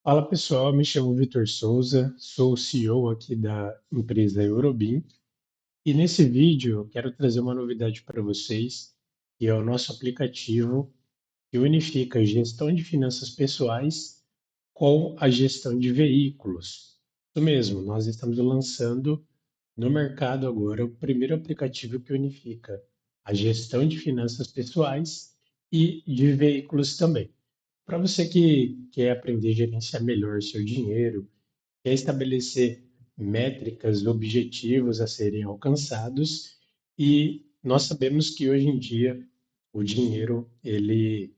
Fala pessoal, me chamo Vitor Souza, sou o CEO aqui da empresa Eurobim e nesse vídeo eu quero trazer uma novidade para vocês, que é o nosso aplicativo que unifica a gestão de finanças pessoais com a gestão de veículos. Isso mesmo, nós estamos lançando no mercado agora o primeiro aplicativo que unifica a gestão de finanças pessoais e de veículos também. Para você que quer aprender a gerenciar melhor seu dinheiro, quer estabelecer métricas, objetivos a serem alcançados, e nós sabemos que hoje em dia o dinheiro ele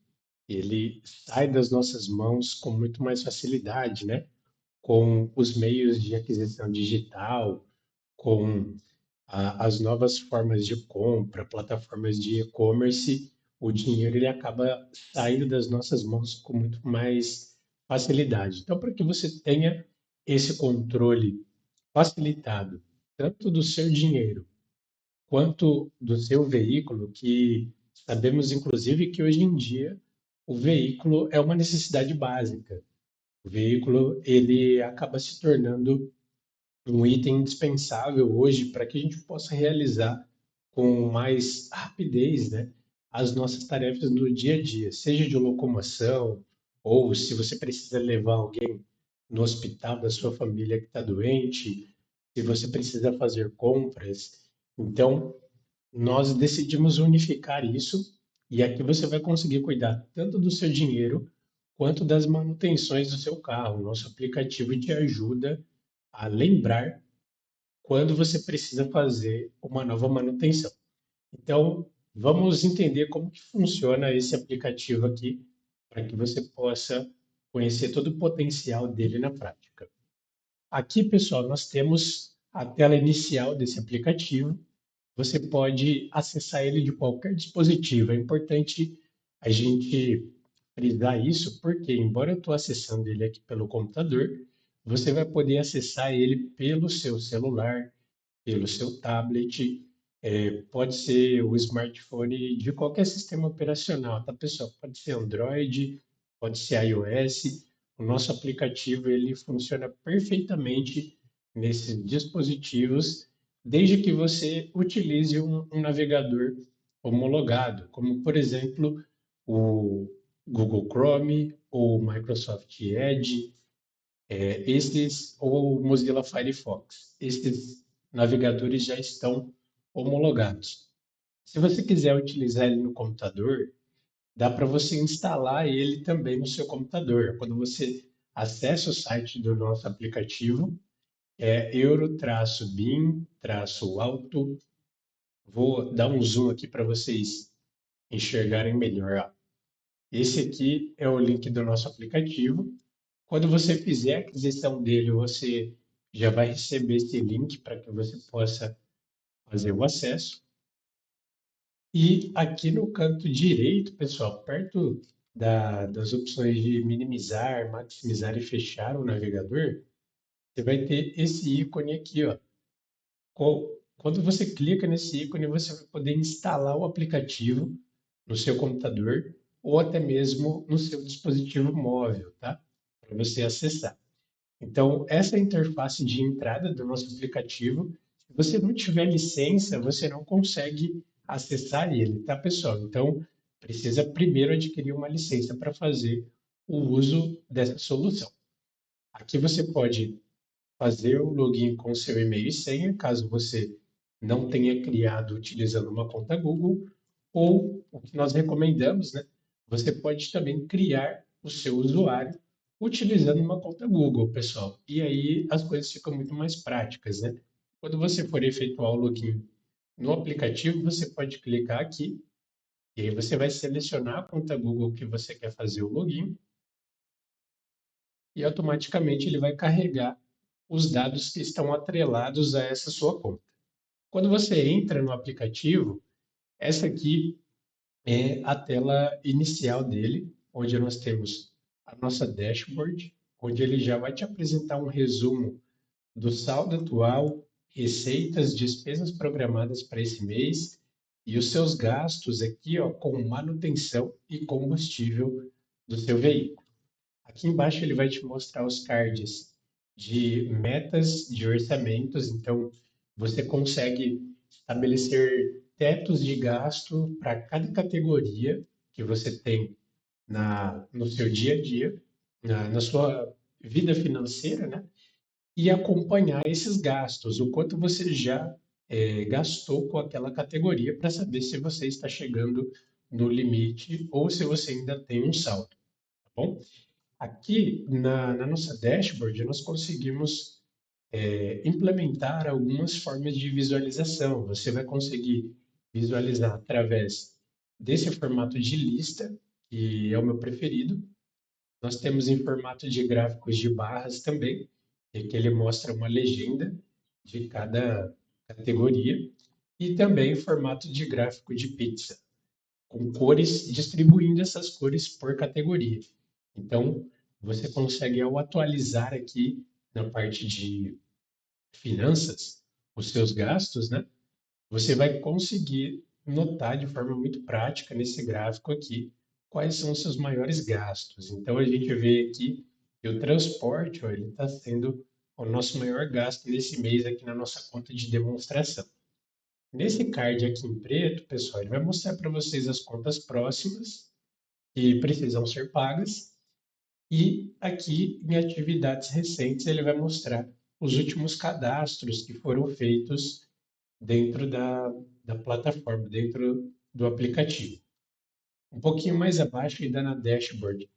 sai das nossas mãos com muito mais facilidade, né? Com os meios de aquisição digital, com as novas formas de compra, plataformas de e-commerce, o dinheiro ele acaba saindo das nossas mãos com muito mais facilidade. Então, para que você tenha esse controle facilitado, tanto do seu dinheiro quanto do seu veículo, que sabemos inclusive que hoje em dia o veículo é uma necessidade básica. O veículo ele acaba se tornando um item indispensável hoje para que a gente possa realizar com mais rapidez, né, as nossas tarefas do dia a dia, seja de locomoção, ou se você precisa levar alguém no hospital da sua família que está doente, se você precisa fazer compras. Então, nós decidimos unificar isso e aqui você vai conseguir cuidar tanto do seu dinheiro quanto das manutenções do seu carro. Nosso aplicativo te ajuda a lembrar quando você precisa fazer uma nova manutenção. Então, vamos entender como que funciona esse aplicativo aqui para que você possa conhecer todo o potencial dele na prática. Aqui, pessoal, nós temos a tela inicial desse aplicativo. Você pode acessar ele de qualquer dispositivo. É importante a gente frisar isso, porque, embora eu estou acessando ele aqui pelo computador, você vai poder acessar ele pelo seu celular, pelo seu tablet, pode ser o smartphone de qualquer sistema operacional, tá, pessoal? Pode ser Android, pode ser iOS. O nosso aplicativo ele funciona perfeitamente nesses dispositivos, desde que você utilize um navegador homologado, como por exemplo o Google Chrome ou o Microsoft Edge, esses ou o Mozilla Firefox. Esses navegadores já estão homologados. Se você quiser utilizar ele no computador, dá para você instalar ele também no seu computador. Quando você acessa o site do nosso aplicativo, é euro-bin-auto. Vou dar um zoom aqui para vocês enxergarem melhor. Ó. Esse aqui é o link do nosso aplicativo. Quando você fizer a aquisição dele, você já vai receber esse link para que você possa fazer o acesso. E aqui no canto direito, pessoal, perto das opções de minimizar, maximizar e fechar o navegador, você vai ter esse ícone aqui, ó. Quando você clica nesse ícone, você vai poder instalar o aplicativo no seu computador ou até mesmo no seu dispositivo móvel, tá? Para você acessar. Então, essa é a interface de entrada do nosso aplicativo. Se você não tiver licença, você não consegue acessar ele, tá, pessoal? Então, precisa primeiro adquirir uma licença para fazer o uso dessa solução. Aqui você pode fazer o login com seu e-mail e senha, caso você não tenha criado utilizando uma conta Google, ou o que nós recomendamos, né? Você pode também criar o seu usuário utilizando uma conta Google, pessoal. E aí as coisas ficam muito mais práticas, né? Quando você for efetuar o login no aplicativo, você pode clicar aqui e aí você vai selecionar a conta Google que você quer fazer o login e automaticamente ele vai carregar os dados que estão atrelados a essa sua conta. Quando você entra no aplicativo, essa aqui é a tela inicial dele, onde nós temos a nossa dashboard, onde ele já vai te apresentar um resumo do saldo atual, receitas, despesas programadas para esse mês e os seus gastos aqui, ó, com manutenção e combustível do seu veículo. Aqui embaixo ele vai te mostrar os cards de metas de orçamentos, então você consegue estabelecer tetos de gasto para cada categoria que você tem no seu dia a dia, na sua vida financeira, né? E acompanhar esses gastos, o quanto você já gastou com aquela categoria para saber se você está chegando no limite ou se você ainda tem um saldo, tá bom? Aqui na nossa dashboard, nós conseguimos implementar algumas formas de visualização. Você vai conseguir visualizar através desse formato de lista, que é o meu preferido. Nós temos em formato de gráficos de barras também, que ele mostra uma legenda de cada categoria, e também em formato de gráfico de pizza, com cores, distribuindo essas cores por categoria. Então, você consegue, ao atualizar aqui na parte de finanças, os seus gastos, né? Você vai conseguir notar de forma muito prática nesse gráfico aqui quais são os seus maiores gastos. Então, a gente vê aqui que o transporte, ó, ele está sendo o nosso maior gasto nesse mês aqui na nossa conta de demonstração. Nesse card aqui em preto, pessoal, ele vai mostrar para vocês as contas próximas que precisam ser pagas e aqui em atividades recentes ele vai mostrar os últimos cadastros que foram feitos dentro da plataforma, dentro do aplicativo. Um pouquinho mais abaixo, ainda na dashboard,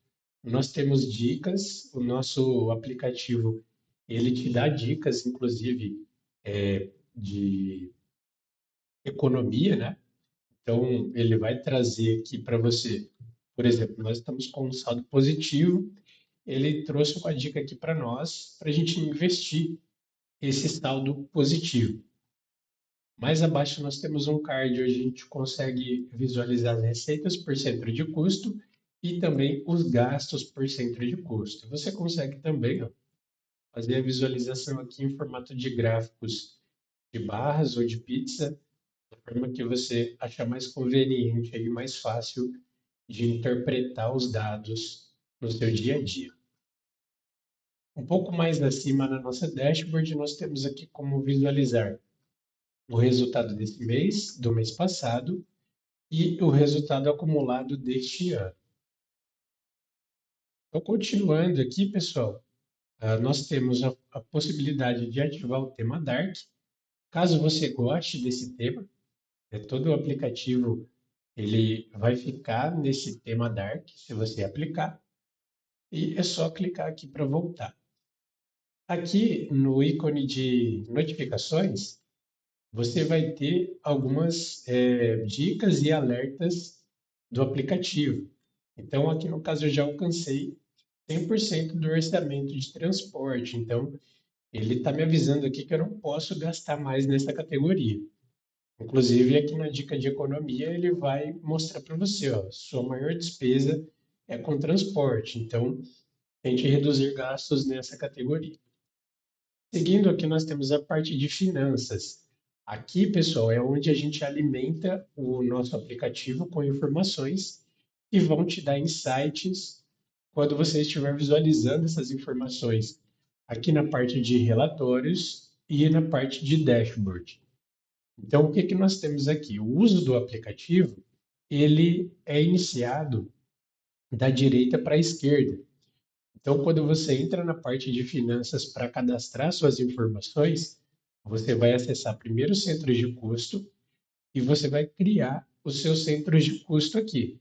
nós temos dicas. O nosso aplicativo ele te dá dicas, inclusive, de economia, né? Então, ele vai trazer aqui para você, por exemplo, nós estamos com um saldo positivo, ele trouxe uma dica aqui para nós, para a gente investir esse saldo positivo. Mais abaixo nós temos um card onde a gente consegue visualizar as receitas por centro de custo e também os gastos por centro de custo. Você consegue também, ó, fazer a visualização aqui em formato de gráficos de barras ou de pizza, da forma que você achar mais conveniente e mais fácil de interpretar os dados no seu dia a dia. Um pouco mais acima na nossa dashboard, nós temos aqui como visualizar o resultado desse mês, do mês passado, e o resultado acumulado deste ano. Então, continuando aqui, pessoal, nós temos a possibilidade de ativar o tema Dark. Caso você goste desse tema, todo o aplicativo ele vai ficar nesse tema Dark, se você aplicar, e é só clicar aqui para voltar. Aqui no ícone de notificações, você vai ter algumas dicas e alertas do aplicativo. Então, aqui no caso, eu já alcancei 100% do orçamento de transporte. Então, ele está me avisando aqui que eu não posso gastar mais nessa categoria. Inclusive, aqui na dica de economia, ele vai mostrar para você, ó, sua maior despesa é com transporte. Então, tente reduzir gastos nessa categoria. Seguindo aqui, nós temos a parte de finanças. Aqui, pessoal, é onde a gente alimenta o nosso aplicativo com informações que vão te dar insights quando você estiver visualizando essas informações aqui na parte de relatórios e na parte de dashboard. Então, o que que nós temos aqui? O uso do aplicativo, ele é iniciado da direita para a esquerda. Então, quando você entra na parte de finanças para cadastrar suas informações, você vai acessar primeiro o centro de custo e você vai criar os seus centros de custo aqui.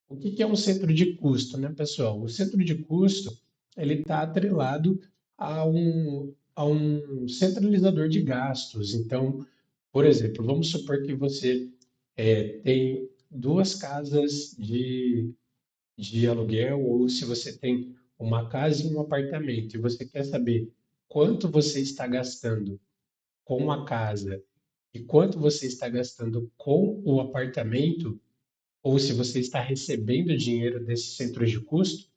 O que que é um centro de custo, né, pessoal? O centro de custo ele está atrelado a um centralizador de gastos. Então, por exemplo, vamos supor que você tem duas casas de aluguel, ou se você tem uma casa e um apartamento e você quer saber quanto você está gastando com a casa e quanto você está gastando com o apartamento, ou se você está recebendo dinheiro desse centro de custo,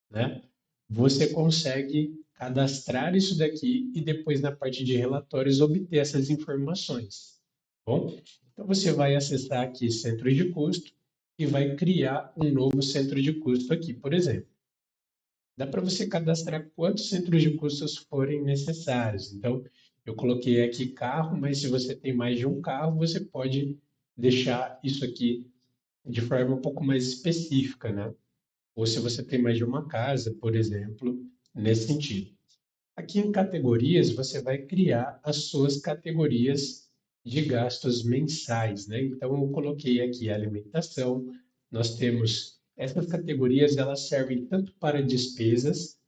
né? Você consegue cadastrar isso daqui e depois na parte de relatórios obter essas informações. Tá bom, então você vai acessar aqui centro de custo e vai criar um novo centro de custo aqui, por exemplo. dá para você cadastrar quantos centros de custos forem necessários. Então, eu coloquei aqui carro, mas se você tem mais de um carro, você pode deixar isso aqui de forma um pouco mais específica, né? Ou se você tem mais de uma casa, por exemplo, nesse sentido. Aqui em categorias, você vai criar as suas categorias de gastos mensais, né? Então, eu coloquei aqui alimentação, nós temos essas categorias, elas servem tanto para despesas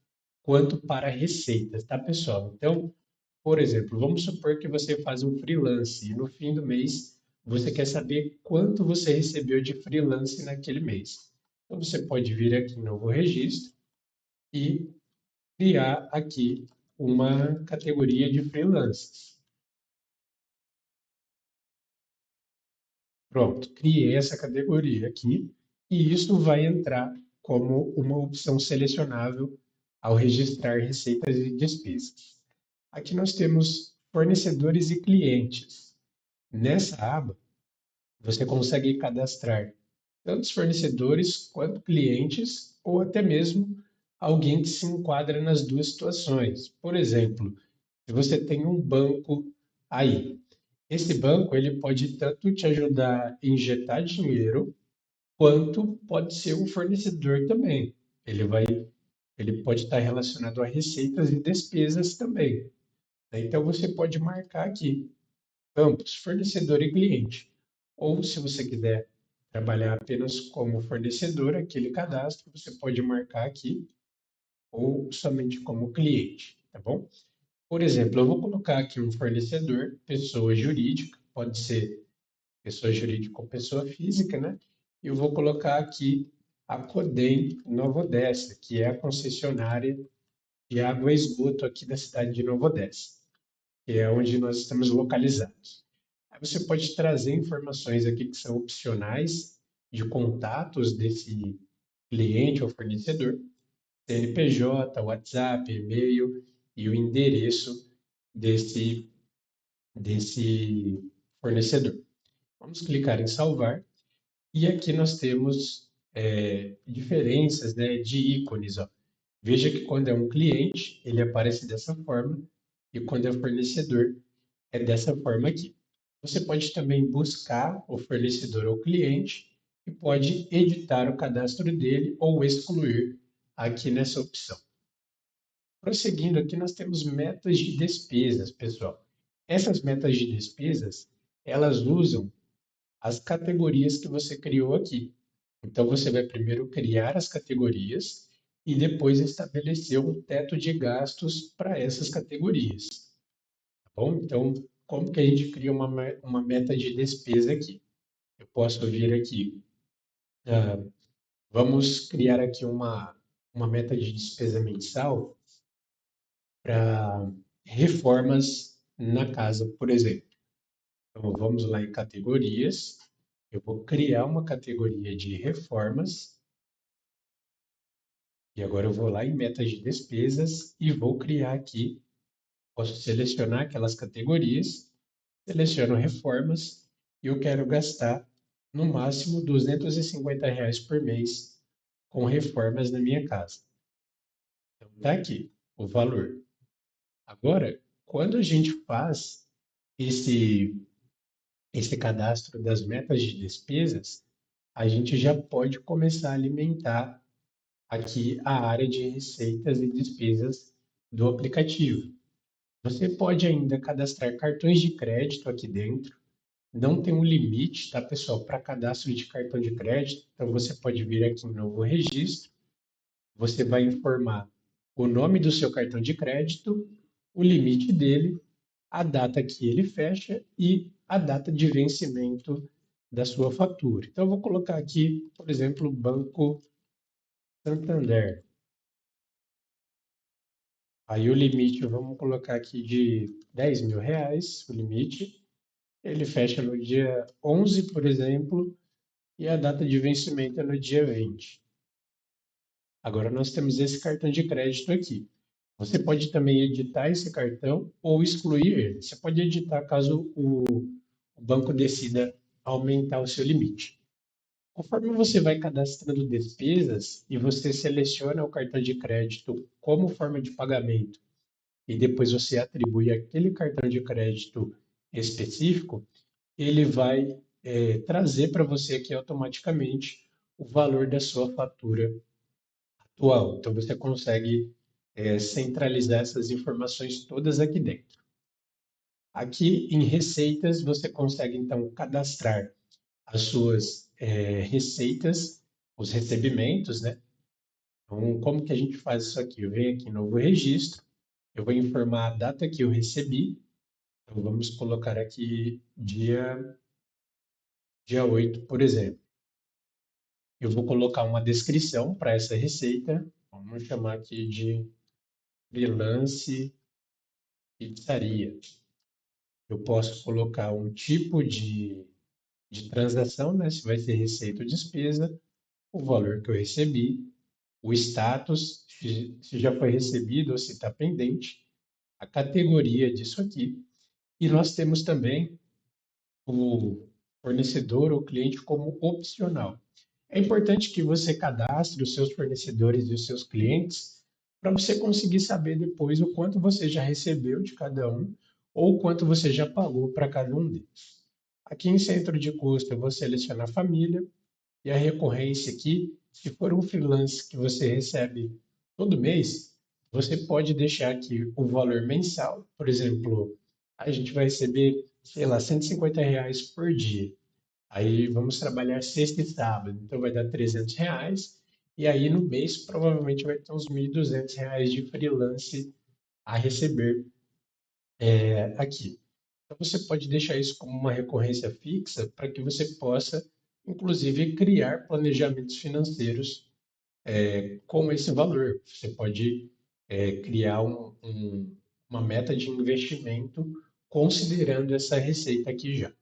quanto para receitas, tá, pessoal? Então, por exemplo, vamos supor que você faz um freelance e no fim do mês você quer saber quanto você recebeu de freelance naquele mês. Então, você pode vir aqui em novo registro e criar aqui uma categoria de freelancers. Pronto, criei essa categoria aqui e isso vai entrar como uma opção selecionável ao registrar receitas e despesas. Aqui nós temos fornecedores e clientes. Nessa aba, você consegue cadastrar tanto os fornecedores quanto clientes, ou até mesmo alguém que se enquadra nas duas situações. Por exemplo, se você tem um banco aí, esse banco ele pode tanto te ajudar a injetar dinheiro, quanto pode ser um fornecedor também. Ele pode estar relacionado a receitas e despesas também, né? Então você pode marcar aqui ambos, fornecedor e cliente. Ou se você quiser trabalhar apenas como fornecedor, aquele cadastro, você pode marcar aqui, ou somente como cliente, tá bom? Por exemplo, eu vou colocar aqui um fornecedor, pessoa jurídica, pode ser pessoa jurídica ou pessoa física, né? E eu vou colocar aqui a Codem Nova Odessa, que é a concessionária de água e esgoto aqui da cidade de Nova Odessa, que é onde nós estamos localizados. Aí você pode trazer informações aqui que são opcionais de contatos desse cliente ou fornecedor, CNPJ, WhatsApp, e-mail e o endereço desse, desse fornecedor. Vamos clicar em salvar e aqui nós temos diferenças, né, de ícones. Ó. Veja que quando é um cliente, ele aparece dessa forma e quando é fornecedor, é dessa forma aqui. Você pode também buscar o fornecedor ou cliente e pode editar o cadastro dele ou excluir aqui nessa opção. Prosseguindo aqui, nós temos metas de despesas, pessoal. Essas metas de despesas, elas usam as categorias que você criou aqui. Então, você vai primeiro criar as categorias e depois estabelecer um teto de gastos para essas categorias. Tá bom? Então, como que a gente cria uma meta de despesa aqui? Eu posso vir aqui, ah, vamos criar aqui uma meta de despesa mensal para reformas na casa, por exemplo. Então, vamos lá em categorias. Eu vou criar uma categoria de reformas. E agora eu vou lá em metas de despesas e vou criar aqui. Posso selecionar aquelas categorias, seleciono reformas e eu quero gastar no máximo R$ 250 por mês com reformas na minha casa. Então tá aqui o valor. Agora, quando a gente faz esse esse cadastro das metas de despesas, a gente já pode começar a alimentar aqui a área de receitas e despesas do aplicativo. Você pode ainda cadastrar cartões de crédito aqui dentro. Não tem um limite, tá, pessoal, para cadastro de cartão de crédito. Então você pode vir aqui em novo registro. Você vai informar o nome do seu cartão de crédito, o limite dele, a data que ele fecha e a data de vencimento da sua fatura. Então eu vou colocar aqui, por exemplo, Banco Santander. Aí o limite, vamos colocar aqui de R$ 10.000, o limite. Ele fecha no dia 11, por exemplo, e a data de vencimento é no dia 20. Agora nós temos esse cartão de crédito aqui. Você pode também editar esse cartão ou excluir ele. Você pode editar caso o banco decida aumentar o seu limite. Conforme você vai cadastrando despesas e você seleciona o cartão de crédito como forma de pagamento e depois você atribui aquele cartão de crédito específico, ele vai trazer para você aqui automaticamente o valor da sua fatura atual. Então você consegue centralizar essas informações todas aqui dentro. Aqui em receitas você consegue então cadastrar as suas receitas, os recebimentos, né? Então, como que a gente faz isso aqui? Eu venho aqui em novo registro, eu vou informar a data que eu recebi. Então, vamos colocar aqui dia 8, por exemplo. Eu vou colocar uma descrição para essa receita. Vamos chamar aqui de freelance pizzaria. Eu posso colocar um tipo de transação, né? Se vai ser receita ou despesa, o valor que eu recebi, o status, se já foi recebido ou se está pendente, a categoria disso aqui. E nós temos também o fornecedor ou cliente como opcional. É importante que você cadastre os seus fornecedores e os seus clientes para você conseguir saber depois o quanto você já recebeu de cada um ou o quanto você já pagou para cada um deles. Aqui em centro de custo, eu vou selecionar família e a recorrência aqui, se for um freelance que você recebe todo mês, você pode deixar aqui o valor mensal. Por exemplo, a gente vai receber, sei lá, R$ 150 por dia. Aí vamos trabalhar sexta e sábado, então vai dar R$ 300. E aí no mês provavelmente vai ter uns R$ 1.200 de freelance a receber aqui. Então você pode deixar isso como uma recorrência fixa para que você possa, inclusive, criar planejamentos financeiros com esse valor. Você pode criar uma meta de investimento considerando essa receita aqui já.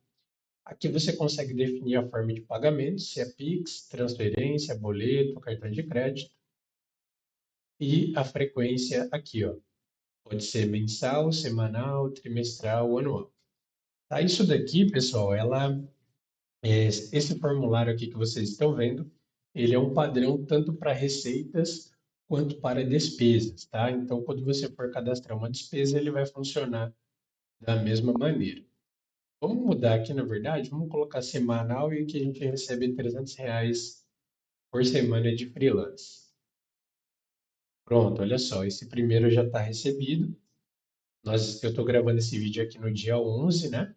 Aqui você consegue definir a forma de pagamento, se é Pix, transferência, boleto, cartão de crédito e a frequência aqui, ó. Pode ser mensal, semanal, trimestral ou anual. Tá? Isso daqui, pessoal, esse formulário aqui que vocês estão vendo, ele é um padrão tanto para receitas quanto para despesas, tá? Então, quando você for cadastrar uma despesa, ele vai funcionar da mesma maneira. Vamos mudar aqui, na verdade, vamos colocar semanal e que a gente recebe R$ 300 por semana de freelance. Pronto, olha só, esse primeiro já está recebido. Eu estou gravando esse vídeo aqui no dia 11, né?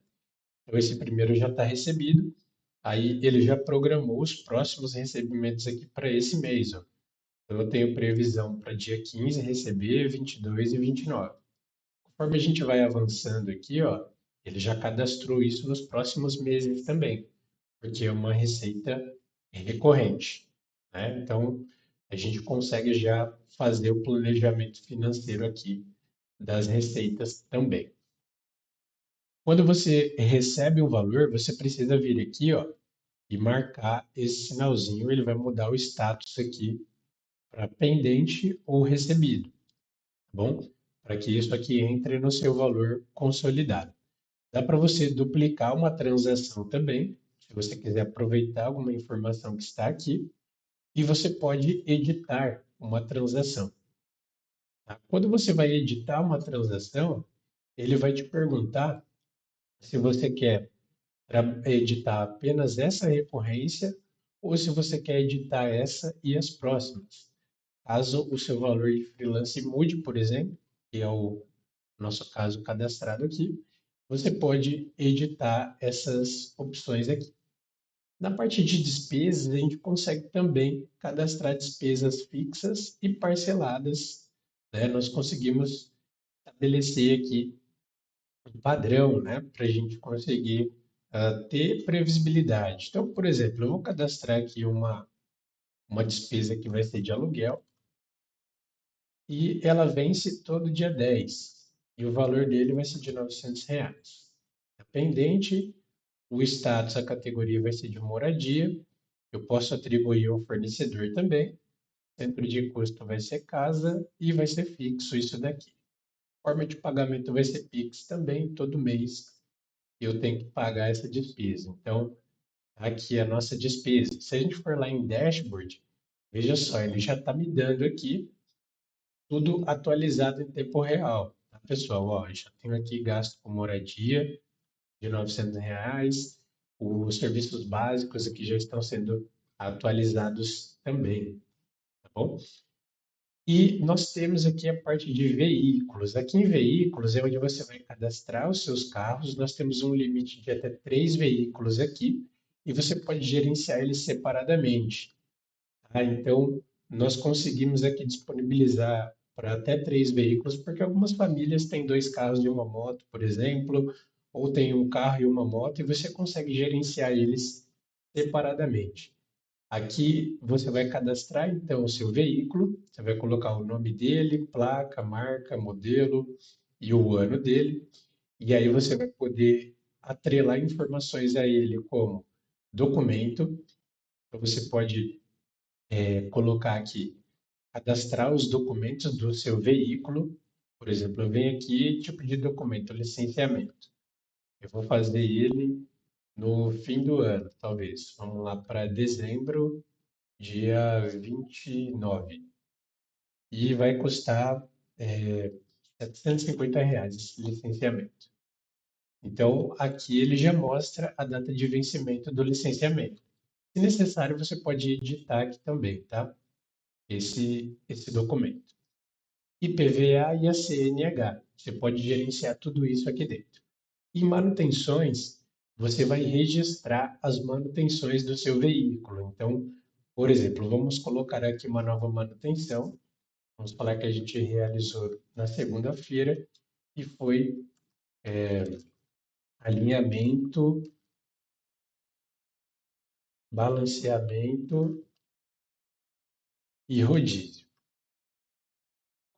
Então, esse primeiro já está recebido. Aí ele já programou os próximos recebimentos aqui para esse mês, ó. Então eu tenho previsão para dia 15 receber 22 e 29. Conforme a gente vai avançando aqui, ó, ele já cadastrou isso nos próximos meses também, porque é uma receita recorrente, né? Então a gente consegue já fazer o planejamento financeiro aqui das receitas também. Quando você recebe um valor, você precisa vir aqui, ó, e marcar esse sinalzinho, ele vai mudar o status aqui para pendente ou recebido, tá bom? Para que isso aqui entre no seu valor consolidado. Dá para você duplicar uma transação também, se você quiser aproveitar alguma informação que está aqui, e você pode editar uma transação. Tá? Quando você vai editar uma transação, ele vai te perguntar se você quer editar apenas essa recorrência ou se você quer editar essa e as próximas. Caso o seu valor de freelance mude, por exemplo, que é o nosso caso cadastrado aqui, você pode editar essas opções aqui. Na parte de despesas, a gente consegue também cadastrar despesas fixas e parceladas, né? Nós conseguimos estabelecer aqui um padrão, né, para a gente conseguir ter previsibilidade. Então, por exemplo, eu vou cadastrar aqui uma despesa que vai ser de aluguel e ela vence todo dia 10 e o valor dele vai ser de R$ 900. É pendente, o status, a categoria vai ser de moradia, eu posso atribuir ao fornecedor também, centro de custo vai ser casa e vai ser fixo isso daqui. Forma de pagamento vai ser Pix também, todo mês eu tenho que pagar essa despesa. Então, aqui a nossa despesa. Se a gente for lá em dashboard, veja só, ele já está me dando aqui tudo atualizado em tempo real. Tá, pessoal? Ó, já tenho aqui gasto com moradia de R$ 900, os serviços básicos aqui já estão sendo atualizados também, tá bom? E nós temos aqui a parte de veículos. Aqui em veículos é onde você vai cadastrar os seus carros. Nós temos um limite de até 3 veículos aqui e você pode gerenciar eles separadamente. Tá? Então, nós conseguimos aqui disponibilizar para até 3 veículos, porque algumas famílias têm 2 carros e uma moto, por exemplo, ou tem um carro e uma moto, e você consegue gerenciar eles separadamente. Aqui você vai cadastrar então o seu veículo, você vai colocar o nome dele, placa, marca, modelo e o ano dele, e aí você vai poder atrelar informações a ele como documento. Então você pode colocar aqui, cadastrar os documentos do seu veículo. Por exemplo, eu venho aqui, tipo de documento, licenciamento. Eu vou fazer ele no fim do ano, talvez. Vamos lá para dezembro, dia 29. E vai custar R$ 750 esse licenciamento. Então, aqui ele já mostra a data de vencimento do licenciamento. Se necessário, você pode editar aqui também, tá? Esse documento. IPVA e a CNH. Você pode gerenciar tudo isso aqui dentro. Em manutenções, você vai registrar as manutenções do seu veículo. Então, por exemplo, vamos colocar aqui uma nova manutenção. Vamos falar que a gente realizou na segunda-feira e foi alinhamento, balanceamento e rodízio.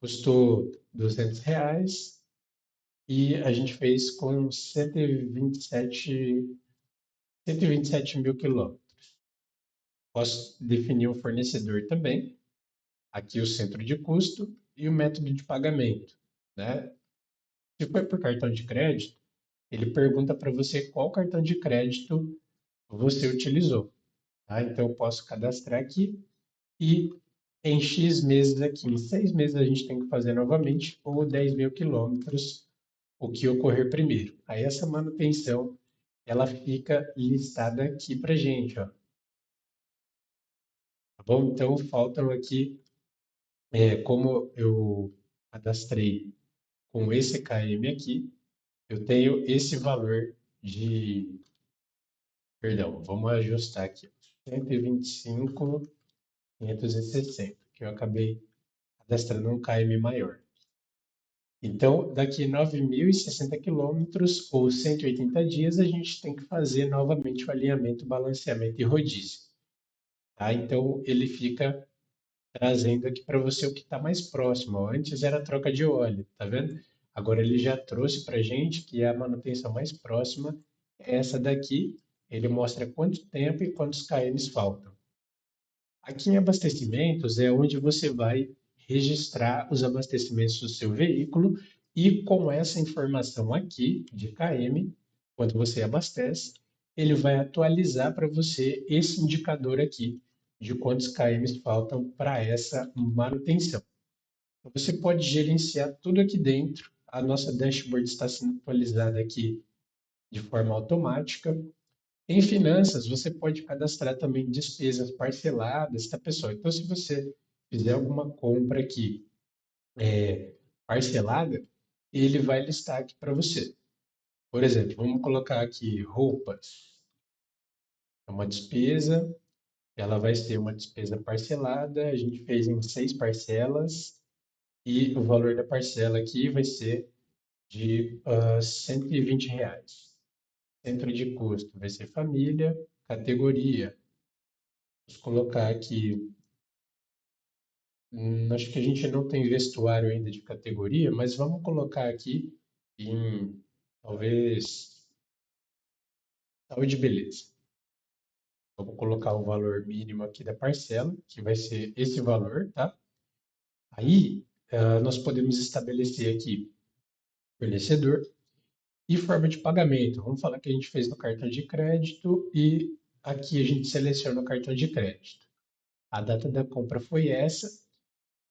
Custou R$ 200 e a gente fez com 127 mil quilômetros. Posso definir um fornecedor também, aqui o centro de custo e o método de pagamento, né? Se for por cartão de crédito, ele pergunta para você qual cartão de crédito você utilizou, tá? Então eu posso cadastrar aqui e em X meses aqui, em 6 meses a gente tem que fazer novamente, ou 10 mil quilômetros, o que ocorrer primeiro. Aí essa manutenção, ela fica listada aqui para gente, ó. Tá bom? Então faltam aqui, como eu cadastrei com esse KM aqui, eu tenho esse valor de, perdão, vamos ajustar aqui, 125.560, que eu acabei cadastrando um KM maior. Então, daqui 9.060 quilômetros ou 180 dias, a gente tem que fazer novamente o alinhamento, balanceamento e rodízio. Tá? Então, ele fica trazendo aqui para você o que está mais próximo. Ó. Antes era troca de óleo, tá vendo? Agora ele já trouxe para a gente que a manutenção mais próxima é essa daqui. Ele mostra quanto tempo e quantos km faltam. Aqui em abastecimentos é onde você vai registrar os abastecimentos do seu veículo e com essa informação aqui de km, quando você abastece, ele vai atualizar para você esse indicador aqui de quantos km faltam para essa manutenção. Então, você pode gerenciar tudo aqui dentro. A nossa dashboard está sendo atualizada aqui de forma automática. Em finanças, você pode cadastrar também despesas parceladas, tá, pessoal? Então, se você fizer alguma compra aqui parcelada, ele vai listar aqui para você. Por exemplo, vamos colocar aqui roupas. É uma despesa, ela vai ser uma despesa parcelada, a gente fez em 6 parcelas e o valor da parcela aqui vai ser de R$ 120. Centro de custo vai ser família, categoria. Vamos colocar aqui. Acho que a gente não tem vestuário ainda de categoria, mas vamos colocar aqui em talvez saúde e beleza. Vamos colocar o valor mínimo aqui da parcela, que vai ser esse valor, tá? Aí nós podemos estabelecer aqui fornecedor e forma de pagamento. Vamos falar que a gente fez no cartão de crédito e aqui a gente seleciona o cartão de crédito. A data da compra foi essa.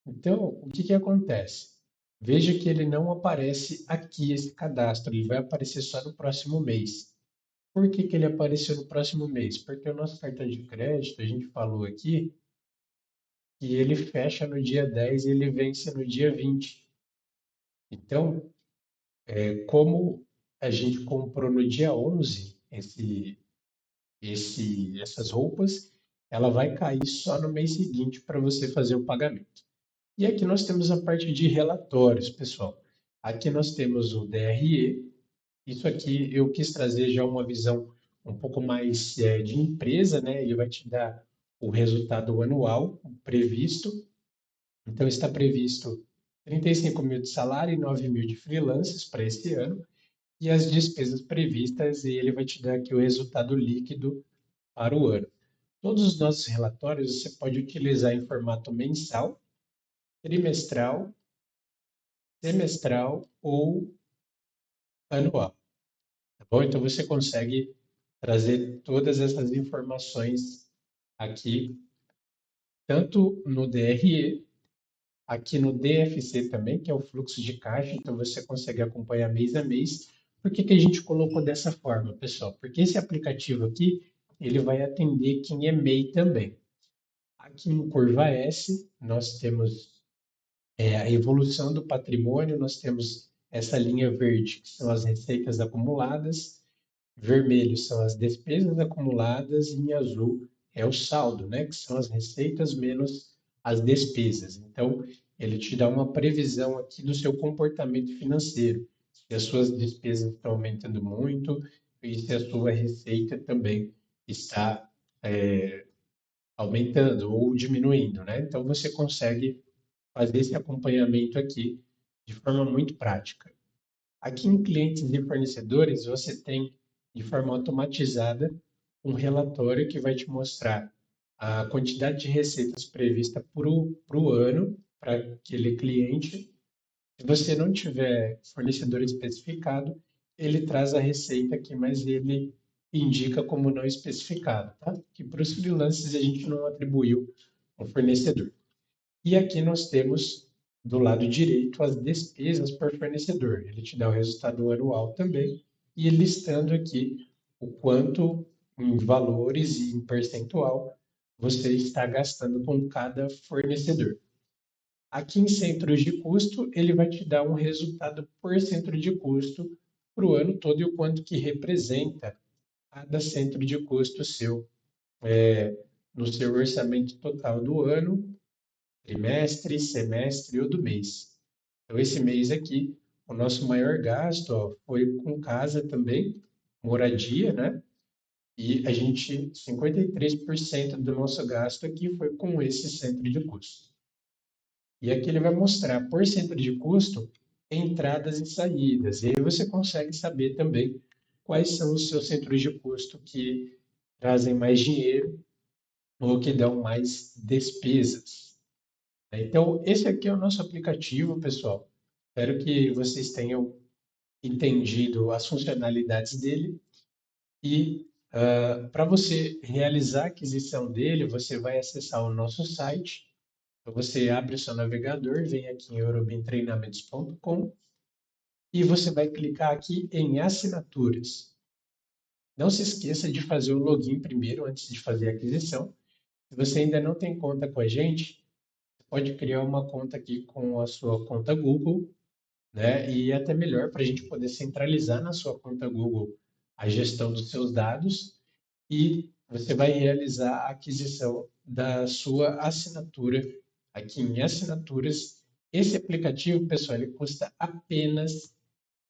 Então, o que que acontece? Veja que ele não aparece aqui, esse cadastro, ele vai aparecer só no próximo mês. Por que que ele apareceu no próximo mês? Porque o nosso cartão de crédito, a gente falou aqui, que ele fecha no dia 10 e ele vence no dia 20. Então, como a gente comprou no dia 11 essas roupas, ela vai cair só no mês seguinte para você fazer o pagamento. E aqui nós temos a parte de relatórios, pessoal. Aqui nós temos o DRE. Isso aqui eu quis trazer já uma visão um pouco mais de empresa, né? Ele vai te dar o resultado anual previsto. Então está previsto 35 mil de salário e 9 mil de freelancers para esse ano. E as despesas previstas, e ele vai te dar aqui o resultado líquido para o ano. Todos os nossos relatórios você pode utilizar em formato mensal, trimestral, semestral ou anual, tá bom? Então você consegue trazer todas essas informações aqui, tanto no DRE, aqui no DFC também, que é o fluxo de caixa, então você consegue acompanhar mês a mês. Por que que a gente colocou dessa forma, pessoal? Porque esse aplicativo aqui, ele vai atender quem é MEI também. Aqui no Curva S, nós temos a evolução do patrimônio, nós temos essa linha verde, que são as receitas acumuladas, vermelho são as despesas acumuladas e em azul é o saldo, né, que são as receitas menos as despesas. Então, ele te dá uma previsão aqui do seu comportamento financeiro, se as suas despesas estão aumentando muito e se a sua receita também está aumentando ou diminuindo, né? Então, você consegue fazer esse acompanhamento aqui de forma muito prática. Aqui em clientes e fornecedores, você tem de forma automatizada um relatório que vai te mostrar a quantidade de receitas prevista para o ano para aquele cliente. Se você não tiver fornecedor especificado, ele traz a receita aqui, mas ele indica como não especificado, tá? Que para os freelancers a gente não atribuiu um fornecedor. E aqui nós temos do lado direito as despesas por fornecedor. Ele te dá o resultado anual também e listando aqui o quanto em valores e em percentual você está gastando com cada fornecedor. Aqui em centros de custo, ele vai te dar um resultado por centro de custo para o ano todo e o quanto que representa cada centro de custo seu no seu orçamento total do ano, trimestre, semestre ou do mês. Então, esse mês aqui, o nosso maior gasto, ó, foi com casa também, moradia, né? E a gente, 53% do nosso gasto aqui foi com esse centro de custo. E aqui ele vai mostrar por centro de custo entradas e saídas. E aí você consegue saber também quais são os seus centros de custo que trazem mais dinheiro ou que dão mais despesas. Então, esse aqui é o nosso aplicativo, pessoal. Espero que vocês tenham entendido as funcionalidades dele. E para você realizar a aquisição dele, você vai acessar o nosso site. Então, você abre o seu navegador, vem aqui em eurobintreinamentos.com e você vai clicar aqui em assinaturas. Não se esqueça de fazer o login primeiro, antes de fazer a aquisição. Se você ainda não tem conta com a gente, pode criar uma conta aqui com a sua conta Google, né? E é até melhor para a gente poder centralizar na sua conta Google a gestão dos seus dados e você vai realizar a aquisição da sua assinatura aqui em assinaturas. Esse aplicativo, pessoal, ele custa apenas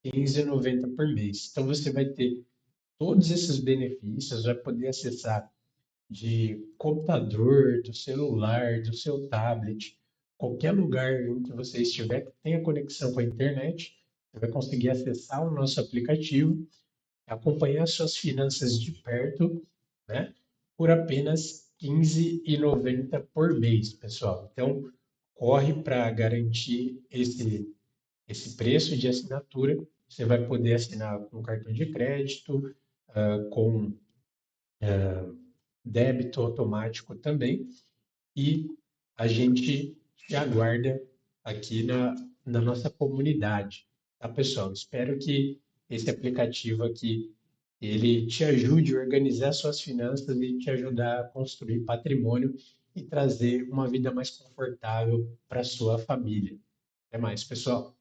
R$ 15,90 por mês. Então você vai ter todos esses benefícios, vai poder acessar de computador, do celular, do seu tablet, qualquer lugar em que você estiver que tenha conexão com a internet, você vai conseguir acessar o nosso aplicativo, acompanhar suas finanças de perto, né? Por apenas R$ 15,90 por mês, pessoal. Então, corre para garantir esse preço de assinatura. Você vai poder assinar com cartão de crédito, com débito automático também, e a gente te aguarda aqui na nossa comunidade, tá, pessoal? Espero que esse aplicativo aqui ele te ajude a organizar suas finanças e te ajudar a construir patrimônio e trazer uma vida mais confortável para sua família. Até mais, pessoal.